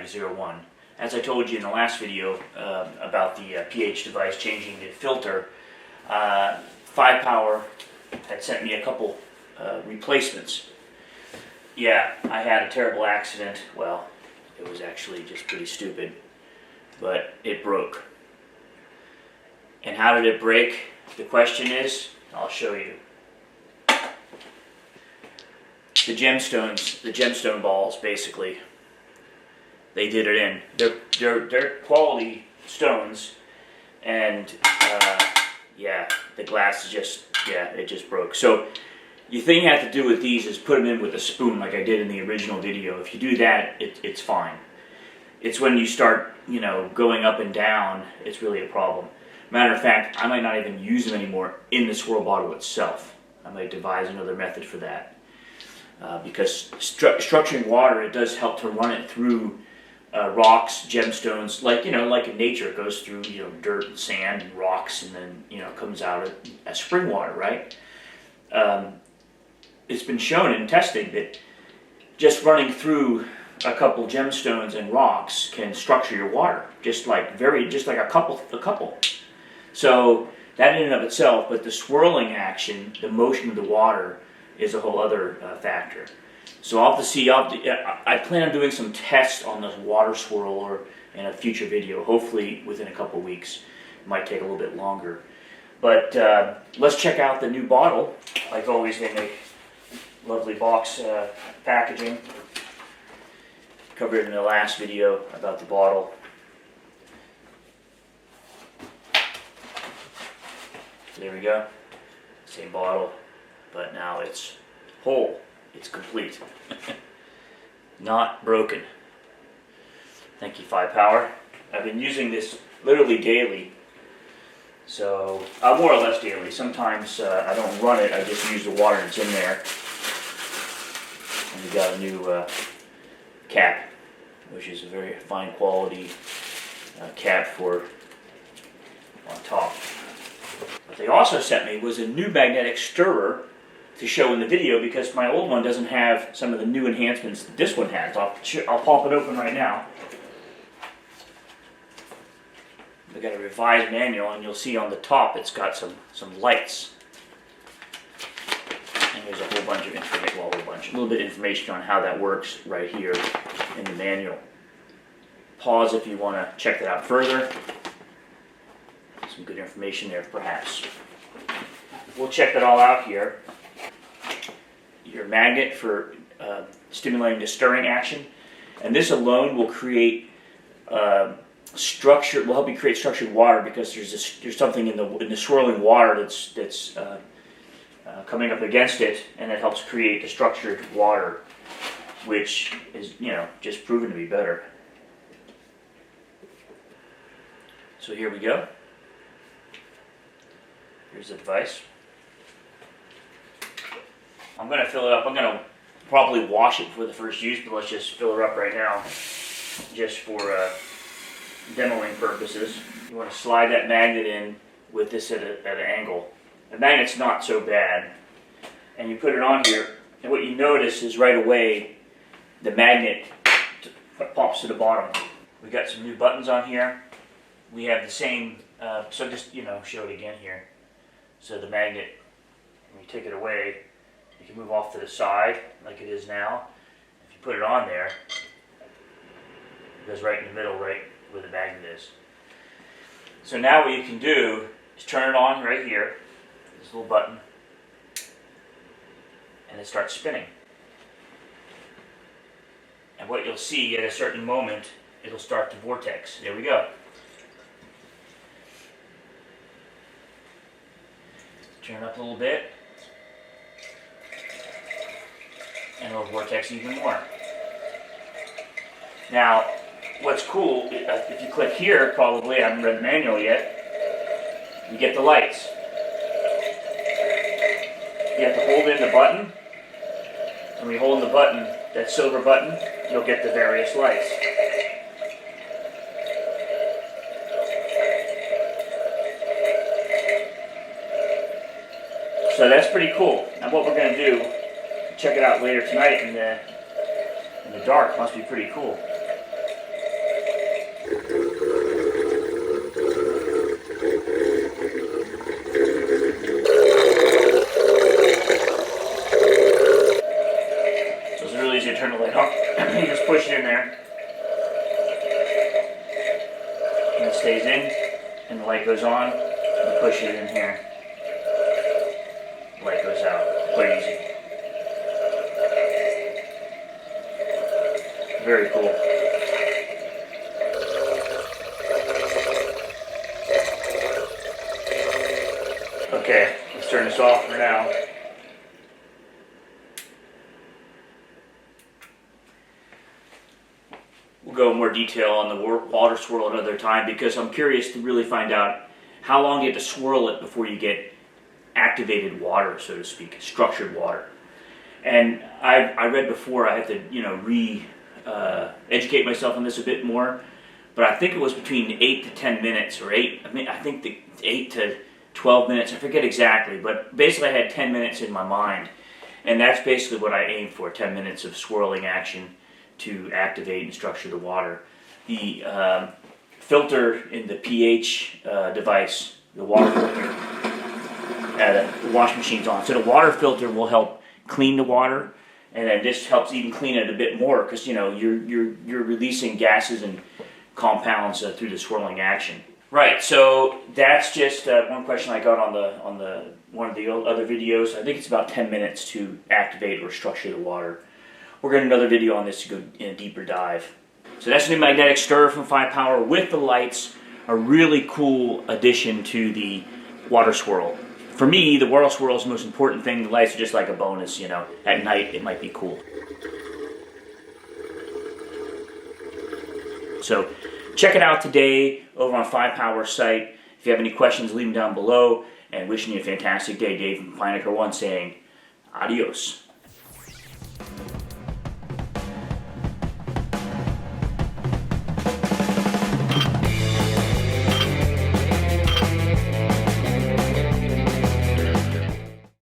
001. As I told you in the last video about the pH device changing the filter, PhiPower had sent me a couple replacements. Yeah, I had a terrible accident. Well, it was actually just pretty stupid, but it broke. And how did it break? The question is, I'll show you. The gemstones, the gemstone balls, basically, they did it in. They're quality stones, and yeah, the glass is just, yeah, it just broke. So the thing you have to do with these is put them in with a spoon, like I did in the original video. If you do that, it's fine. It's when you start, you know, going up and down, it's really a problem. Matter of fact, I might not even use them anymore in the swirl bottle itself. I might devise another method for that. Because structuring water, it does help to run it through rocks, gemstones, like, you know, like in nature, it goes through, you know, dirt and sand and rocks, and then, you know, comes out as spring water, right? It's been shown in testing that just running through a couple gemstones and rocks can structure your water, just like a couple. So that in and of itself, but the swirling action, the motion of the water, is a whole other factor. So I'll have to see. I plan on doing some tests on this water swirler in a future video, hopefully within a couple weeks. It might take a little bit longer. But let's check out the new bottle. Like always, they make lovely box packaging. Covered in the last video about the bottle. There we go. Same bottle, but now it's whole. It's complete. Not broken. Thank you, PhiPower. I've been using this literally daily. So, more or less daily. Sometimes I don't run it, I just use the water that's in there. And we got a new cap, which is a very fine quality cap for on top. What they also sent me was a new magnetic stirrer to show in the video, because my old one doesn't have some of the new enhancements that this one has. I'll pop it open right now. We got a revised manual, and you'll see on the top it's got some lights. And there's a whole bunch of information, well, a little bit of information on how that works right here in the manual. Pause if you want to check that out further. Some good information there, perhaps. We'll check that all out here. Your magnet for stimulating the stirring action, and this alone will create structure. Will help you create structured water, because there's something in the swirling water that's coming up against it, and it helps create the structured water, which is, you know, just proven to be better. So here we go. Here's the device. I'm going to fill it up. I'm going to probably wash it for the first use, but let's just fill her up right now, just for demoing purposes. You want to slide that magnet in with this at an angle. The magnet's not so bad, and you put it on here, and what you notice is right away the magnet pops to the bottom. We got some new buttons on here. We have the same, so just, you know, show it again here. So the magnet, when you take it away, you can move off to the side like it is now. If you put it on there, it goes right in the middle, right where the magnet is. So now what you can do is turn it on right here, this little button, and it starts spinning. And what you'll see at a certain moment, it'll start to vortex. There we go. Turn it up a little bit, and it'll vortex even more. Now, what's cool, if you click here, probably, I haven't read the manual yet, you get the lights. You have to hold in the button, and when you hold in the button, that silver button, you'll get the various lights. So that's pretty cool. Now what we're going to do, check it out later tonight in the dark. Must be pretty cool. And it stays in, and the light goes on, you push it in here, the light goes out. Quite easy. Very cool. Okay, let's turn this off for now. We'll go in more detail on the water swirl another time, because I'm curious to really find out how long you have to swirl it before you get activated water, so to speak, structured water. And I read before I had to educate myself on this a bit more, but I think it was between 8 to 10 minutes, or I think the 8 to 12 minutes, I forget exactly, but basically I had 10 minutes in my mind, and that's basically what I aim for, 10 minutes of swirling action to activate and structure the water. The filter in the pH device, the water filter, the washing machine's on. So the water filter will help clean the water, and then this helps even clean it a bit more, because you're releasing gases and compounds through the swirling action. Right. So that's just one question I got on one of the other videos. I think it's about 10 minutes to activate or structure the water. We're going to do another video on this to go in a deeper dive. So that's the new magnetic stirrer from PhiPower with the lights. A really cool addition to the water swirl. For me, the water swirl is the most important thing. The lights are just like a bonus, At night, it might be cool. So check it out today over on PhiPower's site. If you have any questions, leave them down below. And wishing you a fantastic day. Dave from Planet 1 saying adios.